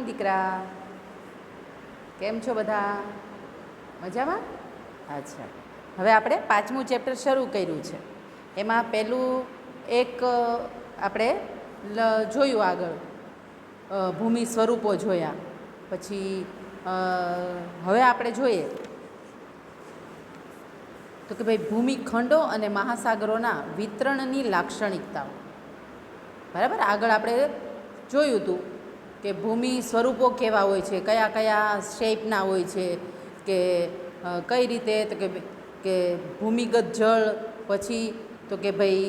દીકરા, કેમ છો બધા? મજામાં? અચ્છા, હવે આપણે 5મું ચેપ્ટર શરૂ કર્યું છે. એમાં પહેલું એક આપણે જોયું આગળ ભૂમિ સ્વરૂપો જોયા. પછી હવે આપણે જોઈએ તો કે ભાઈ ભૂમિખંડો અને મહાસાગરોના વિતરણની લાક્ષણિકતાઓ. બરાબર, આગળ આપણે જોયું હતું કે ભૂમિ સ્વરૂપો કેવા હોય છે, કયા કયા શેપના હોય છે, કે કઈ રીતે તો કે ભૂમિગત જળ, પછી તો કે ભાઈ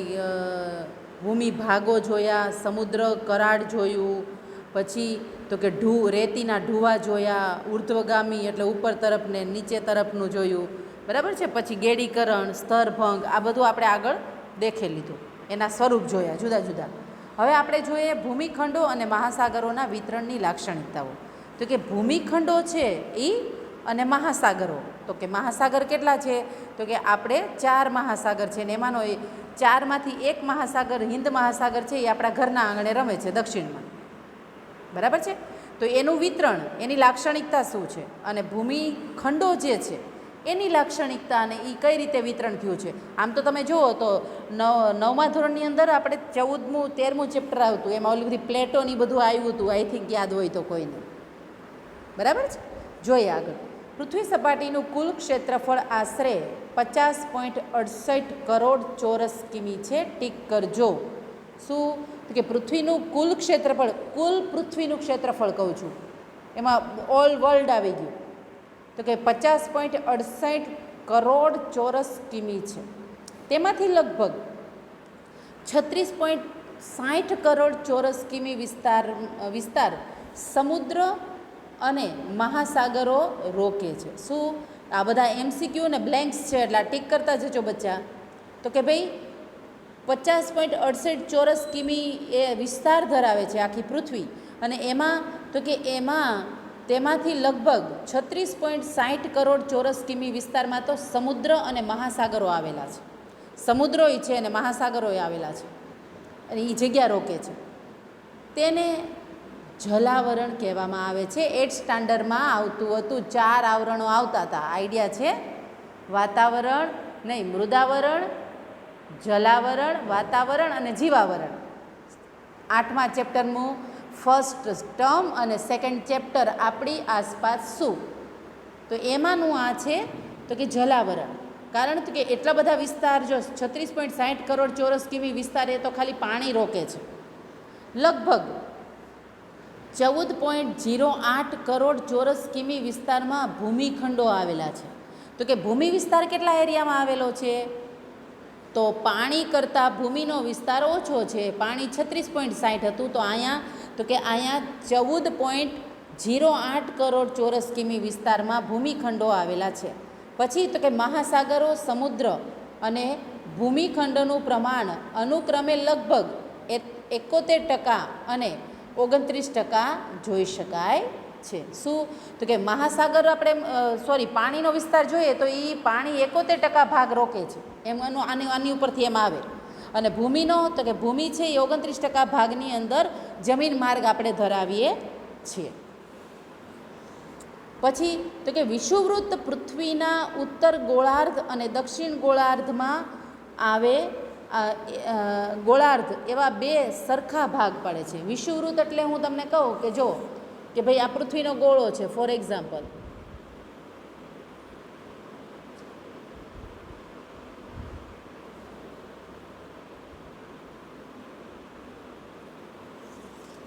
ભૂમિ ભાગો જોયા, સમુદ્ર કરાડ જોયું, પછી તો કે રેતીના ઢૂવા જોયા, ઉર્ધ્વગામી એટલે ઉપર તરફ ને નીચે તરફનું જોયું. બરાબર છે. પછી ગેડીકરણ, સ્તરભંગ, આ બધું આપણે આગળ દેખી લીધું, એના સ્વરૂપ જોયા જુદા જુદા. હવે આપણે જોઈએ ભૂમિખંડો અને મહાસાગરોના વિતરણની લાક્ષણિકતાઓ. તો કે ભૂમિખંડો છે એ અને મહાસાગરો, તો કે મહાસાગર કેટલા છે? તો કે આપણે 4 મહાસાગર છે ને એમાંનો 4માંથી એક મહાસાગર હિન્દ મહાસાગર છે, એ આપણા ઘરના આંગણે રમે છે દક્ષિણમાં. બરાબર છે. તો એનું વિતરણ, એની લાક્ષણિકતા શું છે, અને ભૂમિખંડો જે છે એની લાક્ષણિકતા અને એ કઈ રીતે વિતરણ થયું છે. આમ તો તમે જુઓ તો 9મા ધોરણની અંદર આપણે 14મું 13મું ચેપ્ટર આવતું, એમાં ઓલી બધી પ્લેટોની બધું આવ્યું હતું, આઈ થિંક યાદ હોય તો કોઈને. બરાબર છે. જોઈએ આગળ. પૃથ્વી સપાટીનું કુલ ક્ષેત્રફળ આશરે 50.68 કરોડ ચોરસ કિમી છે. ટીક કરજો. શું? તો કે પૃથ્વીનું કુલ ક્ષેત્રફળ, કુલ પૃથ્વીનું ક્ષેત્રફળ કહું છું, એમાં ઓલ વર્લ્ડ આવી ગયું, તો કે 50.68 કરોડ ચોરસ કિમી છે. તેમાંથી લગભગ 36.60 કરોડ ચોરસ કિમી વિસ્તાર સમુદ્ર અને મહાસાગરો રોકે છે. શું? આ બધા MCQ ને બ્લેન્ક્સ છે એટલે આ ટીક કરતા જજો બચ્ચા. તો કે ભાઈ 50.68 ચોરસ કિમી એ વિસ્તાર ધરાવે છે આખી પૃથ્વી, અને એમાં તો કે તેમાંથી લગભગ 36.60 કરોડ ચોરસ કિમી વિસ્તારમાં તો સમુદ્ર અને મહાસાગરો આવેલા છે. સમુદ્રોય છે અને મહાસાગરોય આવેલા છે, અને એ જગ્યા રોકે છે. તેને જલાવરણ કહેવામાં આવે છે. 8th સ્ટાન્ડર્ડમાં આવતું હતું, 4 આવરણો આવતા હતા. આઈડિયા છે? વાતાવરણ નહીં, મૃદાવરણ, જલાવરણ, વાતાવરણ અને જીવાવરણ. 8મા ચેપ્ટરનું ફર્સ્ટ ટર્મ અને સેકન્ડ ચેપ્ટર આપણી આસપાસ શું, તો એમાંનું આ છે તો કે જલાવરણ. કારણ કે એટલા બધા વિસ્તાર, જો 36.60 કરોડ ચોરસ કિમી વિસ્તાર, એ તો ખાલી પાણી રોકે છે. લગભગ 14.08 કરોડ ચોરસ કિમી વિસ્તારમાં ભૂમિખંડો આવેલા છે. તો કે ભૂમિ વિસ્તાર કેટલા એરિયામાં આવેલો છે? તો પાણી કરતાં ભૂમિનો વિસ્તાર ઓછો છે. પાણી 36.60 હતું, તો અહીંયા 14.08 કરોડ ચોરસ કિમી વિસ્તારમાં ભૂમિખંડો આવેલા છે. પછી તો કે મહાસાગરો, સમુદ્ર અને ભૂમિખંડનું પ્રમાણ અનુક્રમે લગભગ 71% અને 29% જોઈ શકાય છે. શું? તો કે મહાસાગર આપણે પાણીનો વિસ્તાર જોઈએ તો એ પાણી 71% ભાગ રોકે છે, એમ આની ઉપરથી એમ આવે. અને ભૂમિનો તો કે ભૂમિ છે એ 29% ભાગની અંદર જમીન માર્ગ આપણે ધરાવીએ છીએ. પછી તો કે વિષુવવૃત્ત પૃથ્વીના ઉત્તર ગોળાર્ધ અને દક્ષિણ ગોળાર્ધમાં આવે ગોળાર્ધ એવા 2 સરખા ભાગ પડે છે. વિષુવવૃત્ત એટલે હું તમને કહું કે જો કે ભાઈ આ પૃથ્વીનો ગોળો છે, ફોર એક્ઝામ્પલ,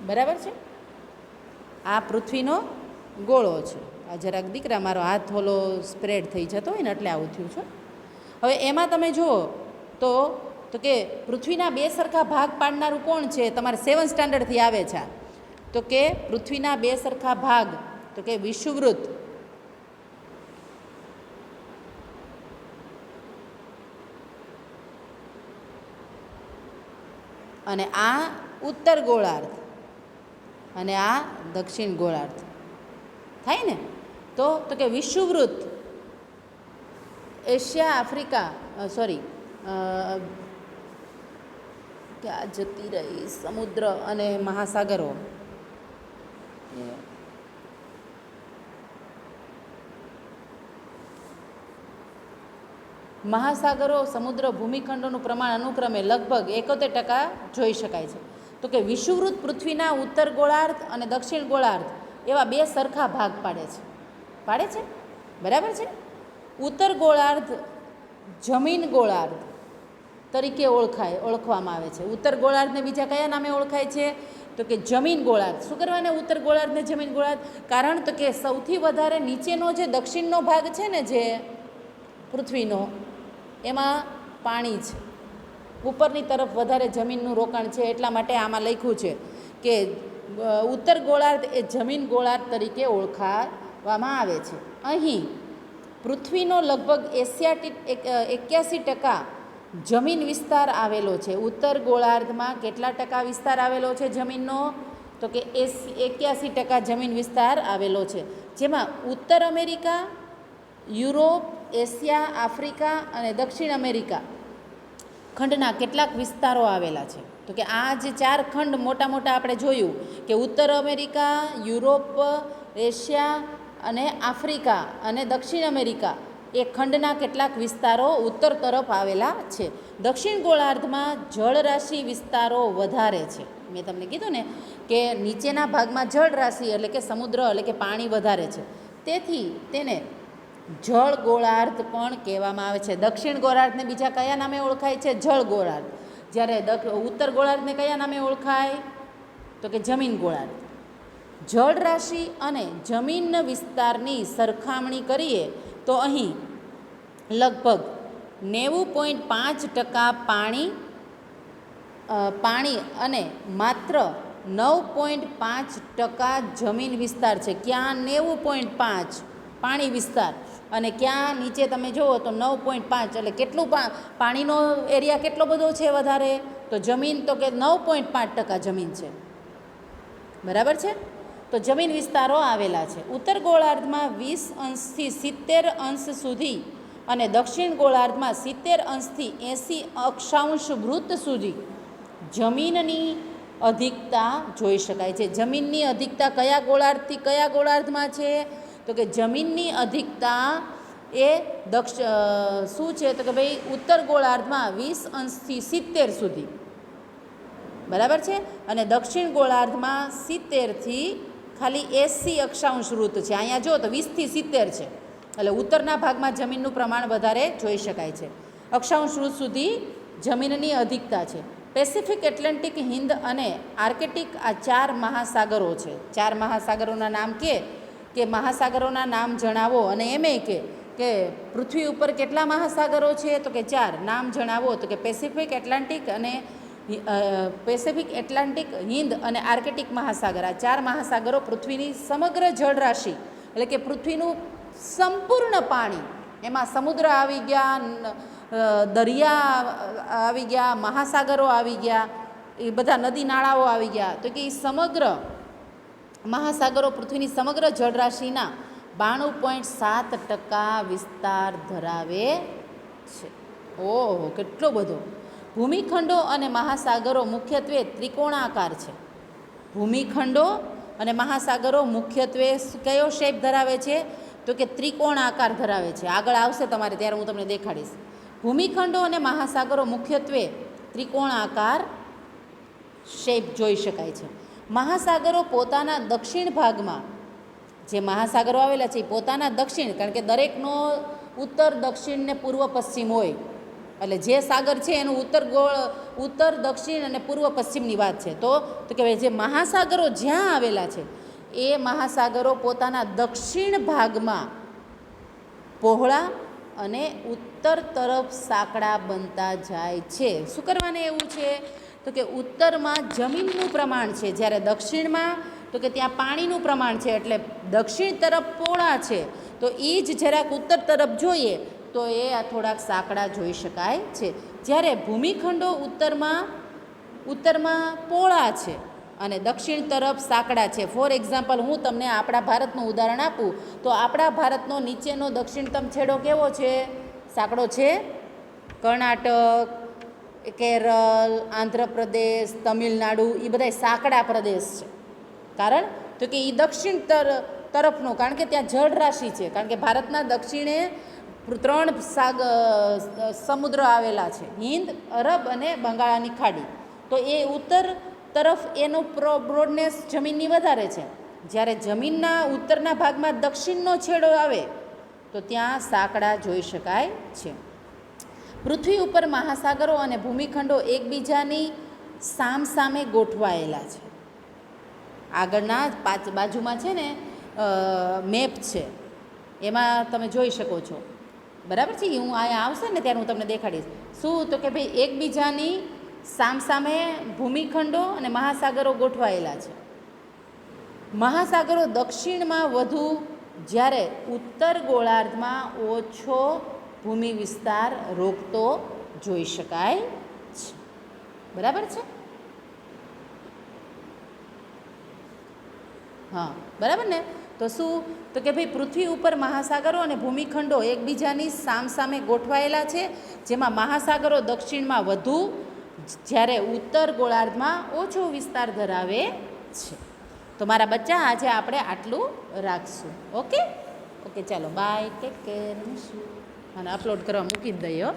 બરાબર છે. આ પૃથ્વીનો ગોળો છે. આ જરાક દીકરા મારો હાથ ઓલો સ્પ્રેડ થઈ જતો હોય ને એટલે આવું થયું છે. હવે એમાં તમે જુઓ તો કે પૃથ્વીના 2 સરખા ભાગ પાડનારું કોણ છે? તમારે 7th સ્ટાન્ડર્ડથી આવે છે. તો કે પૃથ્વીના 2 સરખા ભાગ તો કે વિષુવવૃત્ત અને આ ઉત્તર ગોળાર્ધ અને આ દક્ષિણ ગોળાર્ધ થાય ને. તો કે વિષુવવૃત્ત એશિયા, આફ્રિકા, ક્યાં જતી રહી, સમુદ્ર અને મહાસાગરો, મહાસાગરો સમુદ્ર ભૂમિખંડોનું પ્રમાણ અનુક્રમે લગભગ 71% જોઈ શકાય છે. તો કે વિષુવવૃત્ત પૃથ્વીના ઉત્તર ગોળાર્ધ અને દક્ષિણ ગોળાર્ધ એવા બે સરખા ભાગ પાડે છે બરાબર છે. ઉત્તર ગોળાર્ધ જમીન ગોળાર્ધ તરીકે ઓળખવામાં આવે છે. ઉત્તર ગોળાર્ધને બીજા કયા નામે ઓળખાય છે? તો કે જમીન ગોળાર્ધ. શું કરવાને ઉત્તર ગોળાર્ધને જમીન ગોળાર્ધ? કારણ તો કે સૌથી વધારે નીચેનો જે દક્ષિણનો ભાગ છે ને જે પૃથ્વીનો, એમાં પાણી છે, ઉપરની તરફ વધારે જમીનનું રોકાણ છે. એટલા માટે આમાં લખ્યું છે કે ઉત્તર ગોળાર્ધ એ જમીન ગોળાર્ધ તરીકે ઓળખાવામાં આવે છે. અહીં પૃથ્વીનો લગભગ 81% જમીન વિસ્તાર આવેલો છે. ઉત્તર ગોળાર્ધમાં કેટલા ટકા વિસ્તાર આવેલો છે જમીનનો? તો કે 81% જમીન વિસ્તાર આવેલો છે. જેમાં ઉત્તર અમેરિકા, યુરોપ, એશિયા, આફ્રિકા અને દક્ષિણ અમેરિકા ખંડના કેટલાક વિસ્તારો આવેલા છે. તો કે આ જે 4 ખંડ મોટા મોટા આપણે જોયું કે ઉત્તર અમેરિકા, યુરોપ, એશિયા અને આફ્રિકા અને દક્ષિણ અમેરિકા, એ ખંડના કેટલાક વિસ્તારો ઉત્તર તરફ આવેલા છે. દક્ષિણ ગોળાર્ધમાં જળરાશિ વિસ્તારો વધારે છે. મેં તમને કીધું ને કે નીચેના ભાગમાં જળરાશિ એટલે કે સમુદ્ર એટલે કે પાણી વધારે છે, તેથી તેને જળ ગોળાર્ધ પણ કહેવામાં આવે છે. દક્ષિણ ગોળાર્ધને બીજા કયા નામે ઓળખાય છે? જળ ગોળાર્ધ. જ્યારે ઉત્તર ગોળાર્ધને કયા નામે ઓળખાય? તો કે જમીન ગોળાર્ધ. જળ રાશિ અને જમીન વિસ્તારની સરખામણી કરીએ તો અહીં લગભગ 90.5% પાણી અને માત્ર 9.5% જમીન વિસ્તાર છે. ક્યાં 90.5 પાણી વિસ્તાર અને ક્યાં નીચે તમે જુઓ તો 9.5, એટલે કેટલું પાણીનો એરિયા કેટલો બધો છે વધારે? તો જમીન તો કે 9.5% જમીન છે. બરાબર છે. તો જમીન વિસ્તારો આવેલા છે. ઉત્તર ગોળાર્ધમાં 20°થી 70° સુધી અને દક્ષિણ ગોળાર્ધમાં 70°થી 80° વૃત્ત સુધી જમીનની અધિકતા જોઈ શકાય છે. જમીનની અધિકતા કયા ગોળાર્ધથી કયા ગોળાર્ધમાં છે? તો કે જમીનની અધિકતા એ શું છે? તો કે ભાઈ ઉત્તર ગોળાર્ધમાં 20°થી 70 સુધી બરાબર છે, અને દક્ષિણ ગોળાર્ધમાં 70થી ખાલી 80° વૃત્ત છે. અહીંયા જો તો 20થી 70 છે, એટલે ઉત્તરના ભાગમાં જમીનનું પ્રમાણ વધારે જોઈ શકાય છે. અક્ષાંશ વૃત્ત સુધી જમીનની અધિકતા છે. પેસિફિક, એટલાન્ટિક, હિન્દ અને આર્કટિક આ 4 મહાસાગરો છે. 4 મહાસાગરોના નામ કે મહાસાગરોના નામ જણાવો, અને એમે કે પૃથ્વી ઉપર કેટલા મહાસાગરો છે? તો કે 4 નામ જણાવો. તો કે પેસિફિક, એટલાન્ટિક, હિન્દ અને આર્કટિક મહાસાગર. આ 4 મહાસાગરો પૃથ્વીની સમગ્ર જળરાશિ એટલે કે પૃથ્વીનું સંપૂર્ણ પાણી, એમાં સમુદ્ર આવી ગયા, દરિયા આવી ગયા, મહાસાગરો આવી ગયા, એ બધા નદી નાળાઓ આવી ગયા. તો કે એ સમગ્ર મહાસાગરો પૃથ્વીની સમગ્ર જળરાશિના 92.7% વિસ્તાર ધરાવે છે. ઓહો, કેટલો બધો! ભૂમિખંડો અને મહાસાગરો મુખ્યત્વે ત્રિકોણાકાર છે. ભૂમિખંડો અને મહાસાગરો મુખ્યત્વે કયો શેપ ધરાવે છે? તો કે ત્રિકોણાકાર ધરાવે છે. આગળ આવશે તમારે ત્યારે હું તમને દેખાડીશ. ભૂમિખંડો અને મહાસાગરો મુખ્યત્વે ત્રિકોણાકાર શેપ જોઈ શકાય છે. મહાસાગરો પોતાના દક્ષિણ ભાગમાં, જે મહાસાગરો આવેલા છે એ પોતાના દક્ષિણ, કારણ કે દરેકનો ઉત્તર, દક્ષિણ ને પૂર્વ પશ્ચિમ હોય, એટલે જે સાગર છે એનું ઉત્તર, દક્ષિણ અને પૂર્વ પશ્ચિમની વાત છે. તો કે જે મહાસાગરો જ્યાં આવેલા છે એ મહાસાગરો પોતાના દક્ષિણ ભાગમાં પહોળા અને ઉત્તર તરફ સાંકડા બનતા જાય છે. શું કરવાને એવું છે? તો કે ઉત્તરમાં જમીનનું પ્રમાણ છે, જ્યારે દક્ષિણમાં તો કે ત્યાં પાણીનું પ્રમાણ છે, એટલે દક્ષિણ તરફ પહોળા છે. તો એ જ જરાક ઉત્તર તરફ જોઈએ તો એ આ થોડાક સાંકડા જોઈ શકાય છે. જ્યારે ભૂમિખંડો ઉત્તરમાં પહોળા છે અને દક્ષિણ તરફ સાંકડા છે. ફોર એક્ઝામ્પલ, હું તમને આપણા ભારતનું ઉદાહરણ આપું તો આપણા ભારતનો નીચેનો દક્ષિણતમ છેડો કેવો છે? સાંકડો છે. કર્ણાટક, કેરળ, આંધ્રપ્રદેશ, તમિલનાડુ એ બધા સાંકડા પ્રદેશ છે. કારણ તો કે એ દક્ષિણ તરફનો, કારણ કે ત્યાં જળ રાશિ છે. કારણ કે ભારતના દક્ષિણે ત્રણ સમુદ્ર આવેલા છે, હિન્દ, અરબ અને બંગાળાની ખાડી. તો એ ઉત્તર તરફ એનો બ્રોડનેસ જમીનની વધારે છે. જ્યારે જમીનના ઉત્તરના ભાગમાં દક્ષિણનો છેડો આવે તો ત્યાં સાંકડા જોઈ શકાય છે. પૃથ્વી ઉપર મહાસાગરો અને ભૂમિખંડો એકબીજાની સામસામે ગોઠવાયેલા છે. આગળના બાજુમાં છે ને મેપ છે, એમાં તમે જોઈ શકો છો. બરાબર છે. હું અહીંયા આવશે ને ત્યારે હું તમને દેખાડીશ. શું તો કે ભાઈ એકબીજાની સામસામે ભૂમિખંડો અને મહાસાગરો ગોઠવાયેલા છે. મહાસાગરો દક્ષિણમાં વધુ, જ્યારે ઉત્તર ગોળાર્ધમાં ઓછો ભૂમિ વિસ્તાર રોકતો જોઈ શકાય છે. બરાબર છે. હા, બરાબર ને. તો શું તો કે ભાઈ પૃથ્વી ઉપર મહાસાગરો અને ભૂમિખંડો એકબીજાની સામસામે ગોઠવાયેલા છે, જેમાં મહાસાગરો દક્ષિણમાં વધુ, જ્યારે ઉત્તર ગોળાર્ધમાં ઓછો વિસ્તાર ધરાવે છે. તો મારા બચ્ચા, આજે આપણે આટલું રાખશું. ઓકે, ચાલો બાય, ટેક કેર. અને અપલોડ કરવા મૂકી જ દઈએ.